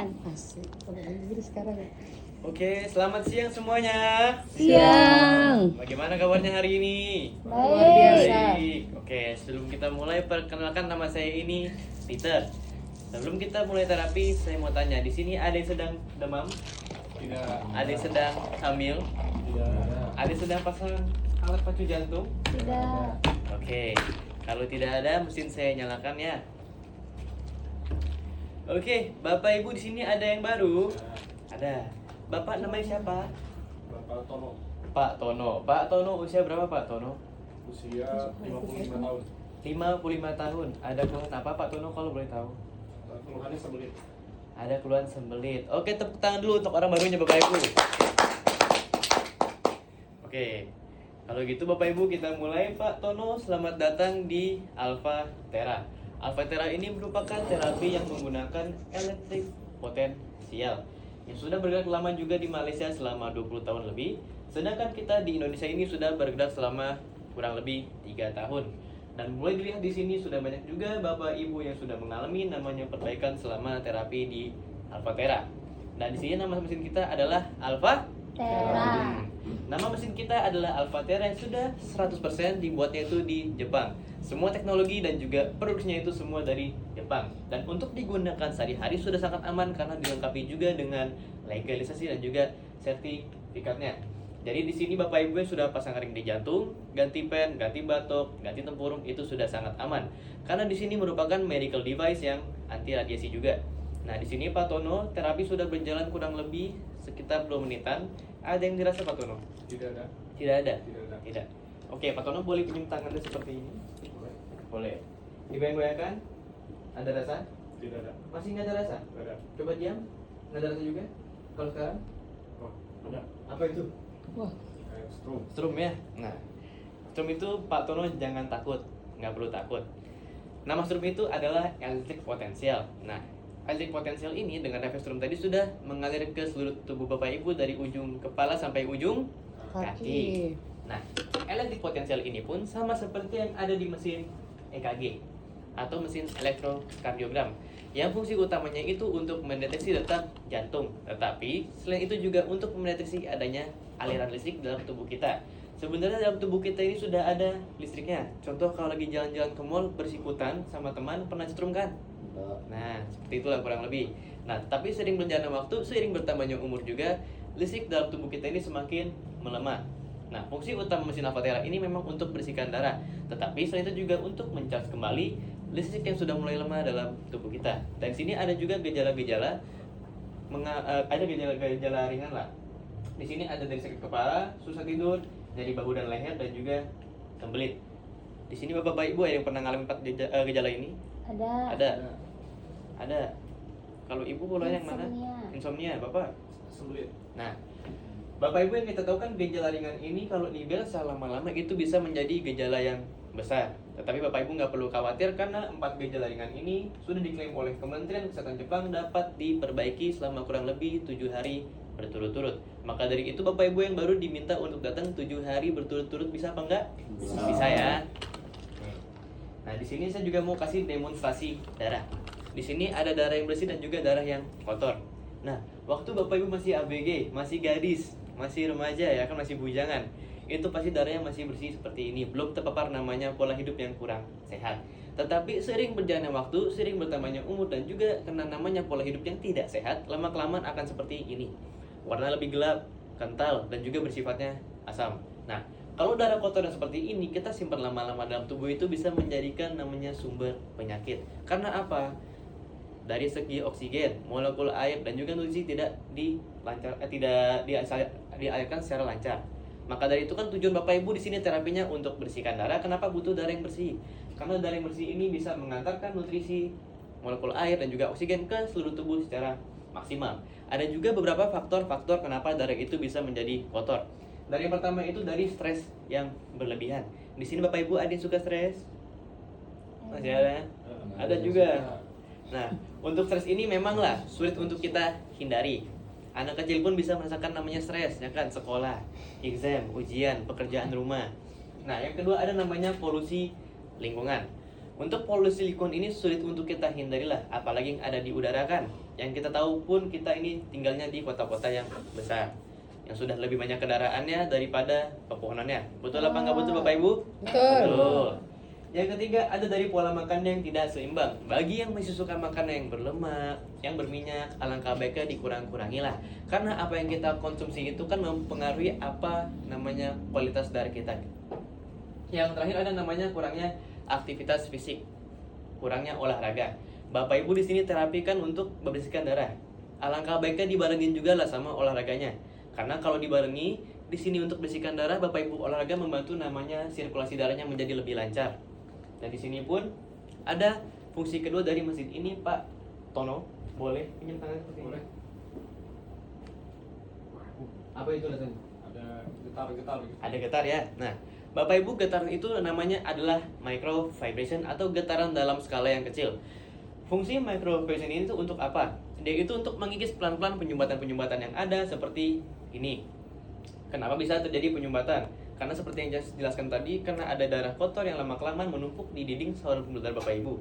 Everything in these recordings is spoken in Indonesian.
Asik. Kalau Inggris sekarang ya. Oke, selamat siang semuanya. Siang. Bagaimana kabarnya hari ini? Luar biasa. Baik. Oke, sebelum kita mulai perkenalkan, nama saya ini Peter. Sebelum kita mulai terapi, saya mau tanya, di sini ada yang sedang demam? Tidak. Ada yang sedang hamil? Tidak. Ada yang sedang pasang alat pacu jantung? Tidak. Oke, kalau tidak ada, mesin saya nyalakan ya. Oke, Bapak Ibu di sini ada yang baru? Ada. Bapak namanya siapa? Bapak Tono, Pak Tono. Pak Tono usia berapa Pak Tono? usia 55 tahun. 55 tahun. Ada keluhan apa Pak Tono kalau boleh tahu? Keluhannya sembelit. Ada keluhan sembelit. Oke, tepuk tangan dulu untuk orang barunya Bapak Ibu. Oke. Kalau gitu Bapak Ibu kita mulai. Pak Tono, selamat datang di Alpha Thera. Alpha Thera ini merupakan terapi yang menggunakan elektrik potensial yang sudah bergerak lama juga di Malaysia selama 20 tahun lebih. Sedangkan kita di Indonesia ini sudah bergerak selama kurang lebih 3 tahun. Dan mulai dilihat di sini sudah banyak juga Bapak Ibu yang sudah mengalami namanya perbaikan selama terapi di Alpha Thera. Dan di sini nama mesin kita adalah Alpha Thera. Nama mesin kita adalah Alpha Thera yang sudah 100% dibuatnya itu di Jepang. Semua teknologi dan juga produksinya itu semua dari Jepang. Dan untuk digunakan sehari-hari sudah sangat aman karena dilengkapi juga dengan legalisasi dan juga sertifikatnya. Jadi di sini Bapak Ibu yang sudah pasang ring di jantung, ganti pen, ganti batok, ganti tempurung itu sudah sangat aman. Karena di sini merupakan medical device yang anti radiasi juga. Nah, di sini Pak Tono, terapi sudah berjalan kurang lebih sekitar 2 menitan. Ada yang dirasa Pak Tono? Tidak ada. Tidak ada? Tidak ada. Tidak. Oke, Pak Tono boleh pinjam tangannya seperti ini? Boleh. Boleh. Digoyang-goyangkan? Ada rasa? Tidak ada. Masih nggak ada rasa? Tidak ada. Coba diam. Nggak ada rasa juga? Kalau sekarang? Oh, ada. Apa itu? Wah. Kayak strum. Strum ya? Nah, strum itu Pak Tono jangan takut. Nggak perlu takut. Nama strum itu adalah elektrik potensial. Nah, elektrik potensial ini dengan efek strum tadi sudah mengalir ke seluruh tubuh Bapak Ibu dari ujung kepala sampai ujung kaki. Nah, elektrik potensial ini pun sama seperti yang ada di mesin EKG atau mesin elektrokardiogram yang fungsi utamanya itu untuk mendeteksi detak jantung, tetapi selain itu juga untuk mendeteksi adanya aliran listrik dalam tubuh kita. Sebenarnya dalam tubuh kita ini sudah ada listriknya. Contoh kalau lagi jalan-jalan ke mall bersikutan sama teman, pernah setrum kan? Nah, seperti itulah kurang lebih. Nah, tapi sering berjalannya waktu, seiring bertambahnya umur juga, listrik dalam tubuh kita ini semakin melemah. Nah, fungsi utama mesin Alpha Thera ini memang untuk bersihkan darah, tetapi selain itu juga untuk mencas kembali listrik yang sudah mulai lemah dalam tubuh kita. Dan sini ada juga gejala-gejala, ada gejala-gejala ringan lah. Di sini ada dari sakit kepala, susah tidur, nyeri bahu dan leher, dan juga sembelit. Di sini Bapak Ibu ada yang pernah mengalami gejala ini? Ada. Ada. Kalau Ibu bolanya yang mana? Insomnia, Bapak. Sembelit. Nah, Bapak Ibu yang kita tahu kan gejala ringan ini kalau dibiarkan lama-lama itu bisa menjadi gejala yang besar. Tetapi Bapak Ibu nggak perlu khawatir karena 4 gejala ringan ini sudah diklaim oleh Kementerian Kesehatan Jepang dapat diperbaiki selama kurang lebih 7 hari berturut-turut. Maka dari itu Bapak Ibu yang baru diminta untuk datang 7 hari berturut-turut, bisa apa enggak? Bisa ya. Nah, di sini saya juga mau kasih demonstrasi darah. Di sini ada darah yang bersih dan juga darah yang kotor. Nah, waktu Bapak Ibu masih ABG, masih gadis, masih remaja ya kan, masih bujangan, itu pasti darahnya masih bersih seperti ini, belum terpapar namanya pola hidup yang kurang sehat. Tetapi sering berjalannya waktu, sering bertambahnya umur dan juga kena namanya pola hidup yang tidak sehat, lama-kelamaan akan seperti ini. Warna lebih gelap, kental, dan juga bersifatnya asam. Nah, kalau darah kotor yang seperti ini kita simpan lama-lama dalam tubuh itu bisa menjadikan namanya sumber penyakit. Karena apa? Dari segi oksigen, molekul air dan juga nutrisi tidak dialirkan secara lancar. Maka dari itu kan tujuan Bapak Ibu di sini terapinya untuk bersihkan darah. Kenapa butuh darah yang bersih? Karena darah yang bersih ini bisa mengantarkan nutrisi, molekul air dan juga oksigen ke seluruh tubuh secara maksimal. Ada juga beberapa faktor-faktor kenapa darah itu bisa menjadi kotor. Dari yang pertama itu dari stres yang berlebihan. Di sini Bapak Ibu ada yang suka stres? Masih ada? Ada juga. Nah, untuk stres ini memanglah sulit untuk kita hindari. Anak kecil pun bisa merasakan namanya stres, ya kan? Sekolah, exam, ujian, pekerjaan rumah. Nah, yang kedua ada namanya polusi lingkungan. Untuk polusi lingkungan ini sulit untuk kita hindari lah, apalagi yang ada di udara kan. Yang kita tahu pun kita ini tinggalnya di kota-kota yang besar, yang sudah lebih banyak kendaraannya daripada pepohonannya. Betul apa nggak betul Bapak Ibu? Betul. Yang ketiga, ada dari pola makan yang tidak seimbang. Bagi yang masih suka makanan yang berlemak, yang berminyak, alangkah baiknya dikurang-kurangilah. Karena apa yang kita konsumsi itu kan mempengaruhi apa namanya kualitas darah kita. Yang terakhir ada namanya kurangnya aktivitas fisik, kurangnya olahraga. Bapak Ibu di sini terapi kan untuk membersihkan darah. Alangkah baiknya dibarengin juga lah sama olahraganya. Karena kalau dibarengi di sini untuk bersihkan darah, Bapak Ibu olahraga membantu namanya sirkulasi darahnya menjadi lebih lancar. Dan di sini pun ada fungsi kedua dari mesin ini, Pak Tono. Boleh pinjam tangan seperti ini? Boleh. Apa itu rasanya? Ada getar-getar gitu. Ada getar ya. Nah, Bapak Ibu, getaran itu namanya adalah micro vibration atau getaran dalam skala yang kecil. Fungsi micro vibration ini tuh untuk apa? Dia itu untuk mengikis pelan-pelan penyumbatan-penyumbatan yang ada seperti ini. Kenapa bisa terjadi penyumbatan? Karena seperti yang jelaskan tadi, karena ada darah kotor yang lama-kelamaan menumpuk di dinding saluran pembuluh darah Bapak Ibu.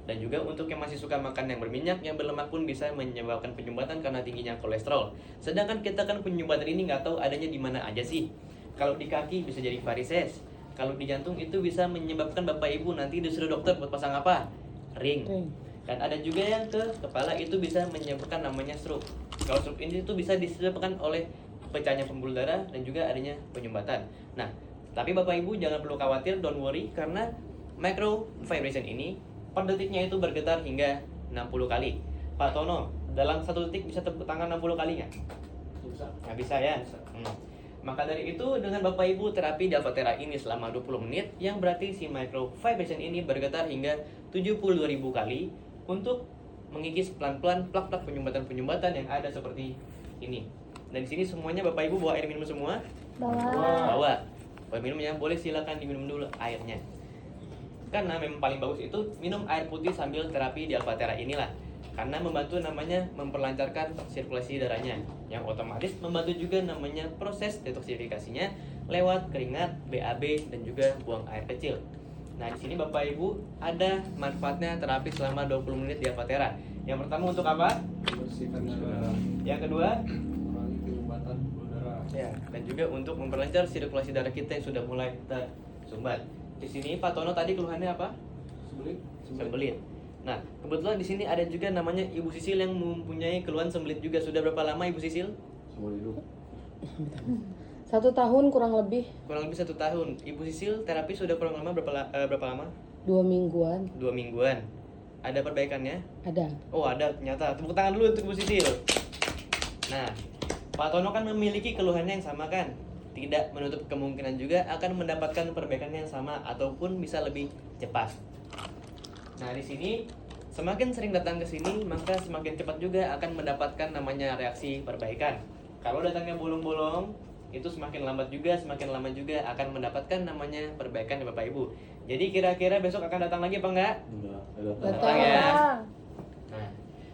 Dan juga untuk yang masih suka makan yang berminyak, yang berlemak pun bisa menyebabkan penyumbatan karena tingginya kolesterol. Sedangkan kita kan penyumbatan ini nggak tahu adanya di mana aja sih. Kalau di kaki bisa jadi varises. Kalau di jantung itu bisa menyebabkan Bapak Ibu nanti disuruh dokter buat pasang apa? Ring. Dan ada juga yang ke kepala itu bisa menyebabkan namanya stroke. Kalau stroke ini itu bisa disebabkan oleh pecahnya pembuluh darah dan juga adanya penyumbatan. Nah, tapi Bapak Ibu jangan perlu khawatir, don't worry, karena micro vibration ini per detiknya itu bergetar hingga 60 kali. Pak Tono, dalam satu detik bisa tepuk tangan 60 kali nggak? Bisa. Nggak bisa ya? Maka dari itu dengan Bapak Ibu terapi di Alphatera ini selama 20 menit, yang berarti si micro vibration ini bergetar hingga 72.000 kali untuk mengikis pelan-pelan plak-plak penyumbatan-penyumbatan yang ada seperti ini. Dan di sini semuanya Bapak Ibu bawa air minum semua? Bawa. Bawa minumnya, boleh silakan diminum dulu airnya. Karena memang paling bagus itu minum air putih sambil terapi di Alphatera inilah. Karena membantu namanya memperlancarkan sirkulasi darahnya, yang otomatis membantu juga namanya proses detoksifikasinya lewat keringat, BAB dan juga buang air kecil. Nah, di sini Bapak Ibu ada manfaatnya terapi selama 20 menit di Alphatera. Yang pertama untuk apa? Bersihkan darah. Yang kedua, Kurangi penyumbatan pembuluh darah. ya, dan juga untuk memperlancar sirkulasi darah kita yang sudah mulai tersumbat. Di sini Pak Tono tadi keluhannya apa? Sembelit. Sembelit. Nah, kebetulan di sini ada juga namanya Ibu Sisil yang mempunyai keluhan sembelit juga. Sudah berapa lama Ibu Sisil? Seumur hidup. 1 tahun kurang lebih. Kurang lebih 1 tahun. Ibu Sisil terapi sudah kurang lama berapa lama? 2 mingguan 2 mingguan. Ada perbaikannya? ada. Oh, ada ternyata. Tepuk tangan dulu untuk Ibu Sisil. Nah, Pak Tono kan memiliki keluhannya yang sama kan? Tidak menutup kemungkinan juga akan mendapatkan perbaikan yang sama ataupun bisa lebih cepat. Nah, di sini semakin sering datang ke sini, maka semakin cepat juga akan mendapatkan namanya reaksi perbaikan. Kalau datangnya bolong-bolong, itu semakin lambat juga, semakin lama juga akan mendapatkan namanya perbaikan ya Bapak Ibu. Jadi kira-kira besok akan datang lagi apa enggak? Enggak, Datang ya. Nah,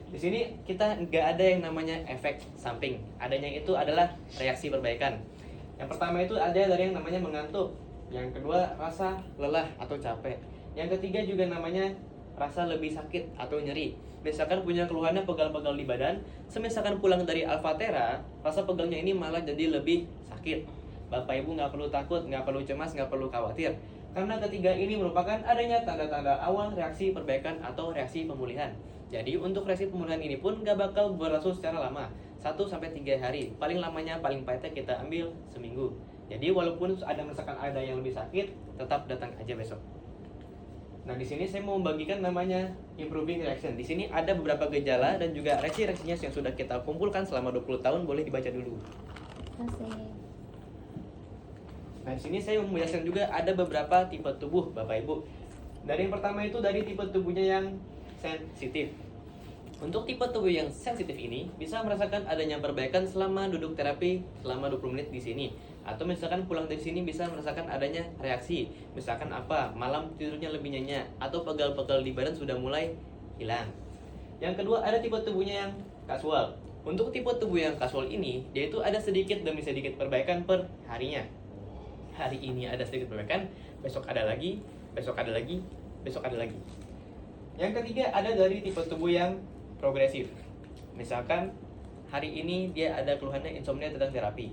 di sini kita nggak ada yang namanya efek samping. Adanya itu adalah reaksi perbaikan. Yang pertama itu ada dari yang namanya mengantuk. Yang kedua rasa lelah atau capek. Yang ketiga juga namanya rasa lebih sakit atau nyeri. Misalkan punya keluhannya pegal-pegal di badan, semisalkan pulang dari Alphatera, rasa pegalnya ini malah jadi lebih sakit. Bapak Ibu nggak perlu takut, nggak perlu cemas, nggak perlu khawatir. Karena ketiga ini merupakan adanya tanda-tanda awal reaksi perbaikan atau reaksi pemulihan. Jadi untuk reaksi pemulihan ini pun nggak bakal berlangsung secara lama, 1-3 hari. Paling lamanya, paling pahitnya kita ambil seminggu. Jadi walaupun ada misalkan ada yang lebih sakit, tetap datang aja besok. Nah, di sini saya mau membagikan namanya improving reaction. Di sini ada beberapa gejala dan juga reaksi-reaksinya yang sudah kita kumpulkan selama 20 tahun, boleh dibaca dulu. Nah, di sini saya mau menjelaskan juga ada beberapa tipe tubuh, Bapak Ibu. Dari yang pertama itu dari tipe tubuhnya yang sensitif. Untuk tipe tubuh yang sensitif ini bisa merasakan adanya perbaikan selama duduk terapi selama 20 menit di sini. Atau misalkan pulang dari sini bisa merasakan adanya reaksi. Misalkan apa? Malam tidurnya lebih nyenyak atau pegal-pegal di badan sudah mulai hilang. Yang kedua ada tipe tubuhnya yang kasual. Untuk tipe tubuh yang kasual ini, yaitu ada sedikit demi sedikit perbaikan per harinya. Hari ini ada sedikit perbaikan, besok ada lagi, besok ada lagi, besok ada lagi. Yang ketiga ada dari tipe tubuh yang progresif. Misalkan hari ini dia ada keluhannya insomnia tentang terapi.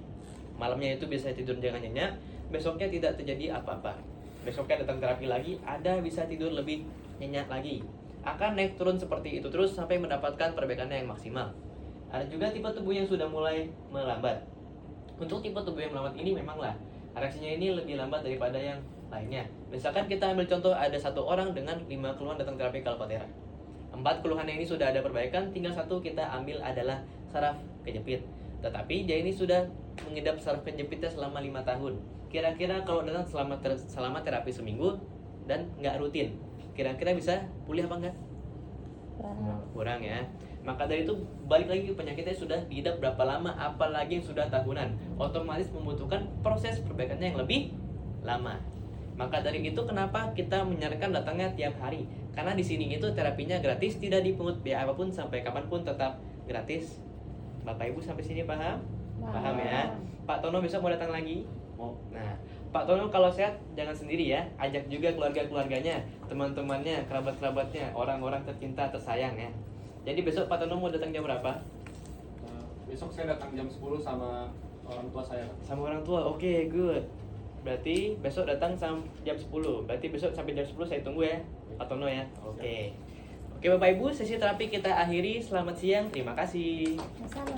Malamnya itu bisa tidur jangan nyenyak, besoknya tidak terjadi apa-apa. Besoknya datang terapi lagi, ada bisa tidur lebih nyenyak lagi. Akan naik turun seperti itu terus sampai mendapatkan perbaikannya yang maksimal. Ada juga tipe tubuh yang sudah mulai melambat. Untuk tipe tubuh yang melambat ini memanglah reaksinya ini lebih lambat daripada yang lainnya. Misalkan kita ambil contoh ada satu orang dengan 5 keluhan datang terapi Kalpatera. 4 keluhannya ini sudah ada perbaikan, tinggal satu kita ambil adalah saraf kejepit. Tetapi dia ini sudah mengidap saraf kejepitnya selama 5 tahun. Kira-kira kalau datang selama terapi seminggu dan nggak rutin, kira-kira bisa pulih apa enggak? Kurang ya. Maka dari itu balik lagi ke penyakitnya sudah diidap berapa lama, apalagi yang sudah tahunan, otomatis membutuhkan proses perbaikannya yang lebih lama. Maka dari itu kenapa kita menyarankan datangnya tiap hari? Karena di sini itu terapinya gratis, tidak dipungut biaya apapun sampai kapanpun tetap gratis. Bapak Ibu sampai sini paham? Paham ya. Pak Tono besok mau datang lagi? Mau. Nah, Pak Tono kalau sehat jangan sendiri ya, ajak juga keluarga-keluarganya, teman-temannya, kerabat-kerabatnya, orang-orang tercinta tersayang ya. Jadi besok Pak Tono mau datang jam berapa? Besok saya datang jam 10 sama orang tua saya. Sama orang tua. Oke, good. Berarti besok datang jam 10. Berarti besok sampai jam 10 saya tunggu ya, Pak Tono ya. Oke. Oke Bapak Ibu, sesi terapi kita akhiri. Selamat siang. Terima kasih. Sama.